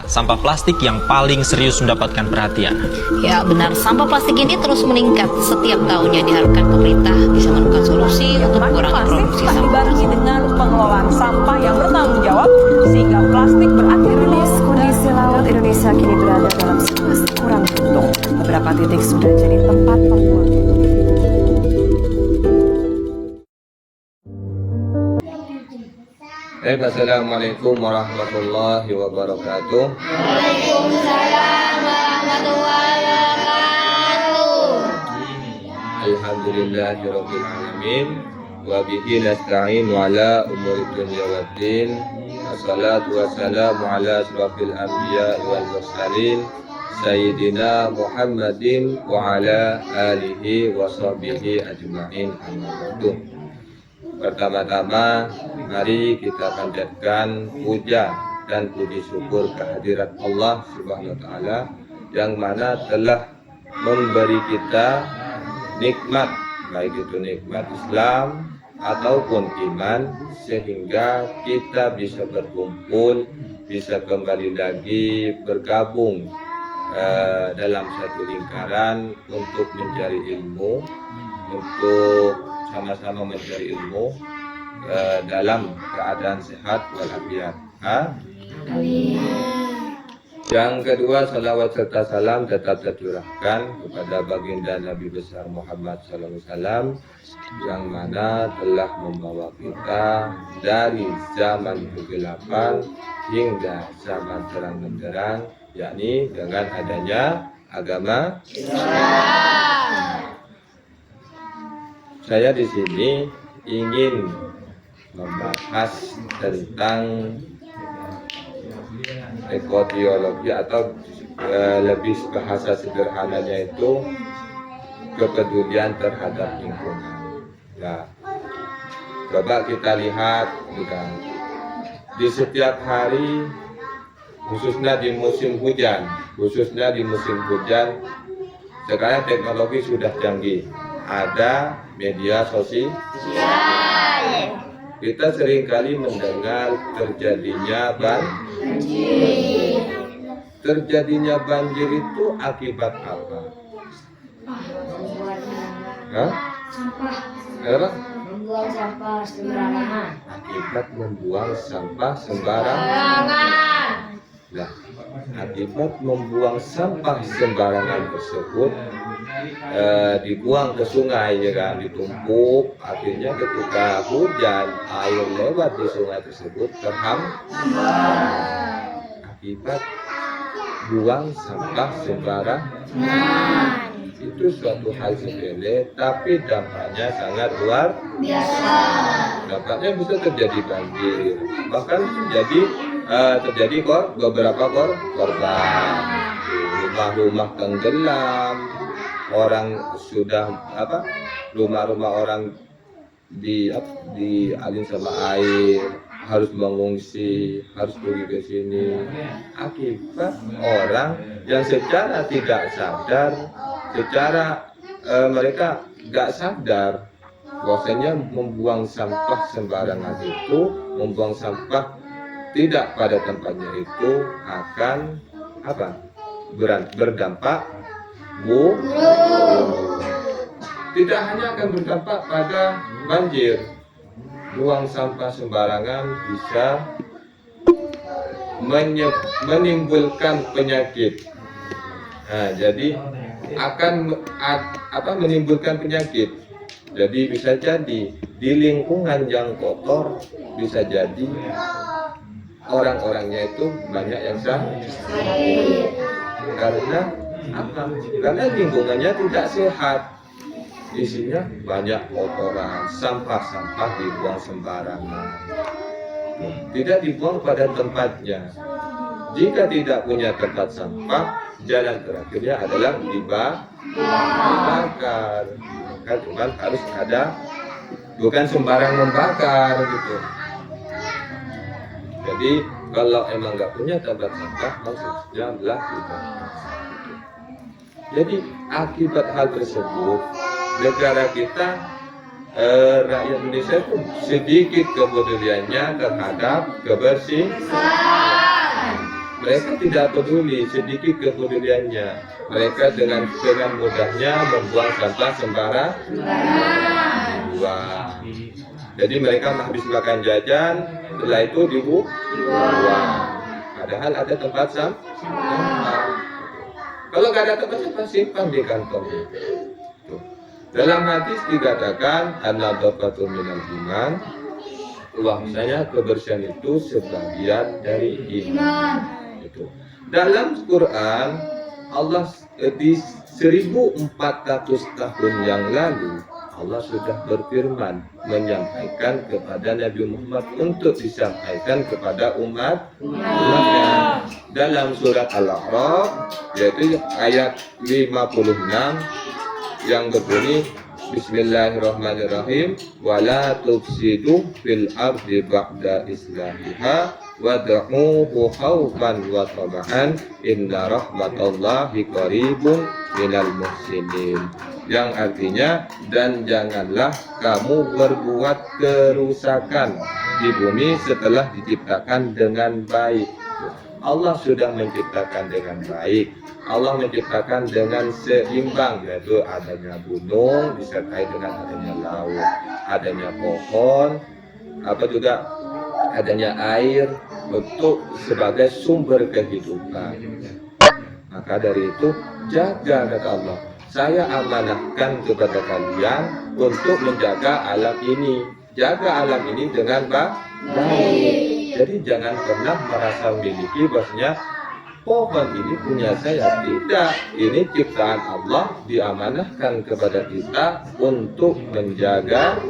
Sampah plastik yang paling serius mendapatkan perhatian. Ya benar, sampah plastik ini terus meningkat setiap tahunnya. Diharapkan pemerintah bisa menemukan solusi untuk mengurangi produksi tak sampah. dibarengi dengan pengelolaan sampah yang bertanggung jawab sehingga plastik berakhir Kondisi laut Indonesia kini berada dalam situasi kurang beruntung. Beberapa titik sudah jadi tempat pembuangan. Assalamualaikum warahmatullahi wabarakatuh. Waalaikumsalam warahmatullahi wabarakatuh. Alhamdulillahirabbil alamin wa bihi nasta'in ala umuri dunya waddin. Wassalatu wassalamu ala asyrafil anbiya wal mursalin sayyidina Muhammadin wa ala alihi wa sahbihi ajma'in. Amma ba'du. Pertama-tama, mari kita panjatkan puja dan puji syukur kehadirat Allah Subhanahu wa Ta'ala yang mana telah memberi kita nikmat, baik itu nikmat Islam ataupun iman, sehingga kita bisa berkumpul, bisa kembali lagi bergabung dalam satu lingkaran untuk mencari ilmu, untuk sama-sama mencari ilmu dalam keadaan sehat walafiat. Yang kedua, salawat serta salam tetap tercurahkan kepada baginda Nabi besar Muhammad SAW yang mana telah membawa kita dari zaman kegelapan hingga zaman terang benderang, yakni dengan adanya agama Islam. Saya di sini ingin membahas tentang ekoteologi atau lebih bahasa sederhananya itu kepedulian terhadap lingkungan. Nah, coba kita lihat di setiap hari, khususnya di musim hujan, sekarang teknologi sudah canggih. Ada media sosial. Kita seringkali mendengar terjadinya banjir. Terjadinya banjir itu akibat apa? Membuang sampah sembarangan. Akibat membuang sampah sembarangan. Nah, akibat membuang sampah sembarangan tersebut dibuang ke sungai, ya kan, ditumpuk. Akhirnya ketika hujan, air lewat di sungai tersebut terhambat akibat buang sampah sembarangan. Itu suatu hal sepele, tapi dampaknya sangat luar biasa. Dampaknya bisa terjadi banjir, bahkan terjadi beberapa korban. Rumah-rumah tenggelam, orang sudah rumah-rumah orang dialin sama air, harus mengungsi, harus pergi ke sini akibat orang yang secara tidak sadar, mereka nggak sadar bahwasanya membuang sampah sembarangan itu, membuang sampah tidak pada tempatnya itu akan berdampak buruk. Tidak hanya akan berdampak pada banjir, buang sampah sembarangan bisa menimbulkan penyakit. Nah, jadi akan menimbulkan penyakit. Jadi bisa jadi di lingkungan yang kotor, bisa jadi orang-orangnya itu banyak yang sakit. Karena lingkungannya tidak sehat, isinya banyak kotoran, sampah-sampah dibuang sembarangan, tidak dibuang pada tempatnya. Jika tidak punya tempat sampah, jalan terakhirnya adalah dibakar. Kan cuman harus ada, bukan sembarang membakar gitu. Jadi kalau emang nggak punya tempat sampah, maksudnya adalah dibakar. Jadi akibat hal tersebut, negara kita, rakyat Indonesia itu sedikit kepeduliannya terhadap kebersihan. Mereka tidak peduli, sedikit kepeduliannya. Mereka dengan mudahnya membuang sampah sembarang. Wah. Jadi mereka habis makan jajan, setelah itu dibuang. Padahal ada tempat sampah. Kalau nggak ada tempat sampah, simpan di kantong. Tuh. Dalam hadis dikatakan an-nadhafatu minal iman. Bahwasanya kebersihan itu sebagian dari iman. Itu. Dalam Quran Allah di 1400 tahun yang lalu Allah sudah berfirman menyampaikan kepada Nabi Muhammad untuk disampaikan kepada umatnya dalam surat Al-A'raf, yaitu ayat 56 yang berbunyi Bismillahirrahmanirrahim wala tufsidu fil ardi ba'da islahiha wad'uhu khawfan wa tama'an inna rahmatallahi qaribun minal muhsinin, yang artinya dan janganlah kamu berbuat kerusakan di bumi setelah diciptakan dengan baik. Allah sudah menciptakan dengan baik. Allah menciptakan dengan seimbang, yaitu adanya gunung disertai dengan adanya laut, adanya pohon, juga adanya air untuk sebagai sumber kehidupan. Maka dari itu jaga, kata Allah, saya amanahkan kepada kalian untuk menjaga alam ini. Jaga alam ini dengan baik. Jadi jangan pernah merasa memiliki bahwasanya pohon ini punya saya. Tidak, ini ciptaan Allah, diamanahkan kepada kita untuk menjaganya.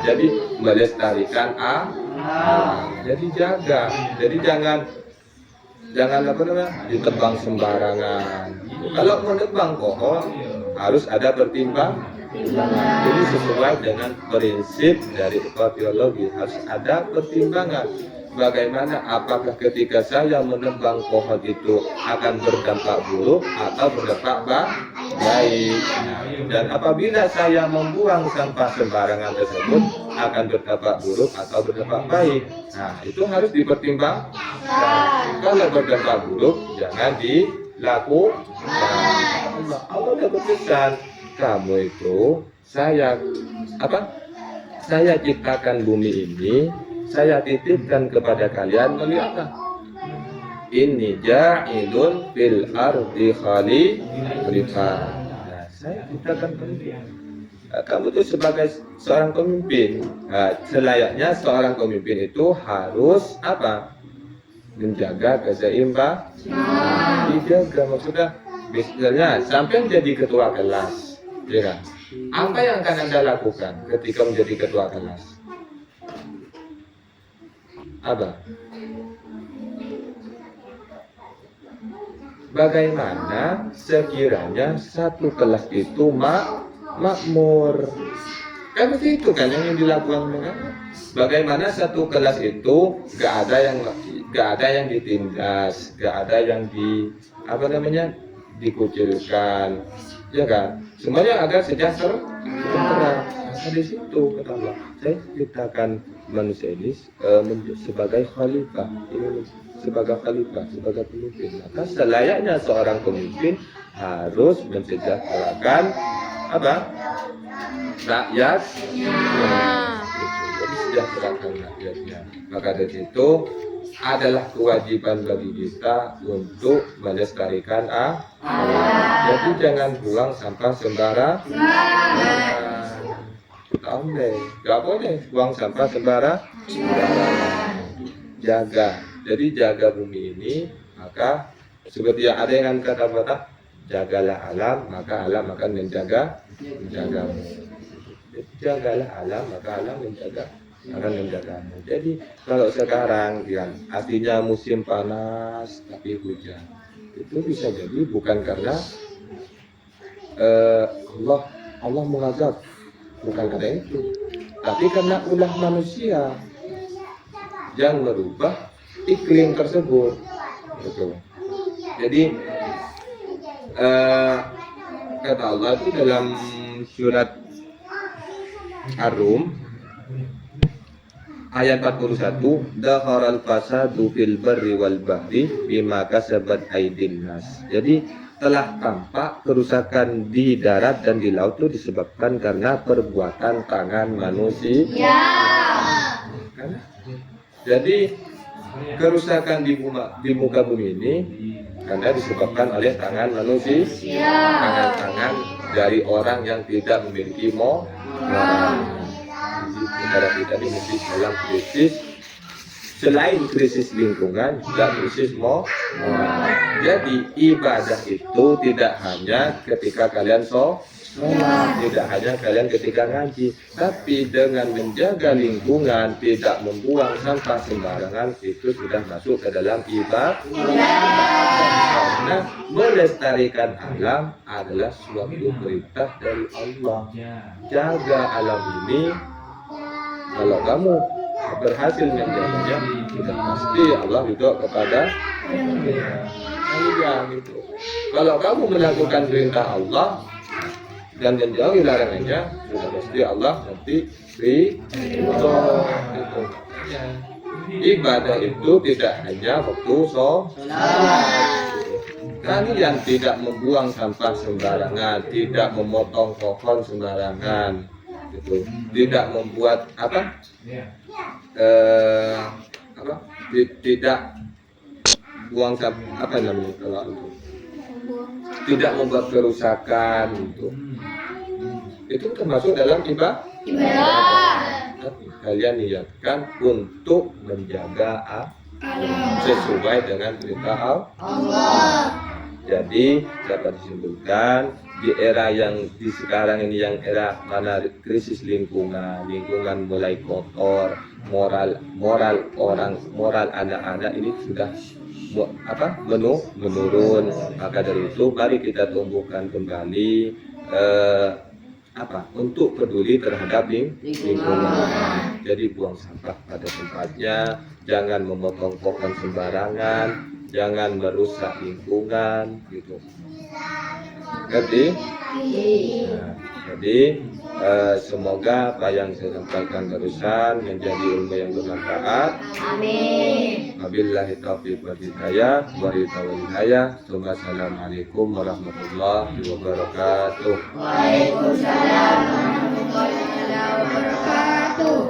Jadi melestarikan alam. Jadi jaga. Jadi jangan ditebang sembarangan. Kalau mau nebang pohon harus ada pertimbangan. Jadi sesuai dengan prinsip dari ekologi harus ada pertimbangan. Bagaimana, apakah ketika saya menebang pohon itu akan berdampak buruk atau berdampak baik? Dan apabila saya membuang sampah sembarangan tersebut akan berdampak buruk atau berdampak baik? Nah, itu harus dipertimbangkan. Kalau berdampak buruk jangan dilakukan. Allah sudah berpesan, kamu itu saya ciptakan bumi ini, saya titipkan kepada kalian melihat ini ja'ilun fil ardi khalifah. Nah, saya ciptakan kamu itu sebagai seorang pemimpin. Nah, selayaknya seorang pemimpin itu harus menjaga keseimbangan. Dijaga maksudnya misalnya sampai menjadi ketua kelas. Ya kan? Apa yang akan Anda lakukan ketika menjadi ketua kelas? Apa? Bagaimana sekiranya satu kelas itu makmur? Kan begitu kan yang dilakukan. Bagaimana satu kelas itu gak ada yang ditindas, gak ada yang dikucilkan, ya kan? Semuanya agar sejahtera. Nah, di situ kata Allah, saya ciptakan manusia ini sebagai khalifah, sebagai pemimpin. Maka selayaknya seorang pemimpin harus mensejahterakan rakyat. Jadi sejahterakan rakyatnya. Maka dari situ adalah kewajiban bagi kita untuk melestarikan Jadi jangan buang sampah sembarangan. Gak boleh buang sampah sembarangan. Jaga. Jadi jaga bumi ini, maka seperti yang ada yang kata-kata, jagalah alam, maka alam akan menjagamu. Jagalah alam, maka alam akan menjagamu. Jadi kalau sekarang artinya musim panas tapi hujan, itu bisa jadi bukan karena Allah mengazab, bukan karena itu, tapi karena ulah manusia yang merubah iklim tersebut. Betul. Jadi kata Allah itu dalam surat Ar-Rum ayat 41, dhaharal fasadu fil barri wal bahri bima kasabat aydin nas. Jadi telah tampak kerusakan di darat dan di laut itu disebabkan karena perbuatan tangan manusia. Jadi kerusakan di muka bumi ini karena disebabkan oleh tangan manusia, tangan-tangan dari orang yang tidak memiliki moral. Negara kita ini dalam krisis, selain krisis lingkungan juga krisis moral. Jadi ibadah itu tidak hanya ketika kalian tidak hanya kalian ketika ngaji, tapi dengan menjaga lingkungan, tidak membuang sampah sembarangan, itu sudah masuk ke dalam ibadah. Karena melestarikan alam adalah suatu perintah dari Allah. Jaga alam ini, kalau kamu berhasil menjaganya, sudah pasti Allah ridho kepada kalian itu. Kalau kamu melakukan perintah Allah dan menjauhi larangannya, sudah pasti Allah nanti ridho. Ibadah itu tidak hanya waktu sholat. Kalian tidak membuang sampah sembarangan, tidak memotong pohon sembarangan, gitu. Tidak membuat tidak buang sampah, apa namanya kalau itu? Tidak membuat kerusakan, gitu. Itu termasuk dalam ibadah. Tapi kalian niatkan untuk menjaga sesuai dengan perintah Allah. Jadi dapat disimpulkan di era yang di sekarang ini, yang era mana krisis lingkungan mulai kotor, moral anak-anak ini sudah menurun. Maka dari itu mari kita tumbuhkan kembali untuk peduli terhadap lingkungan. Jadi buang sampah pada tempatnya, jangan memotong pohon sembarangan, jangan merusak lingkungan, gitu. Jadi semoga apa yang saya sampaikan barusan menjadi ilmu yang bermanfaat. Amin. Wabillahi taufiq wal hidayah. Wassalamualaikum warahmatullahi wabarakatuh. Waalaikumsalam warahmatullahi wabarakatuh.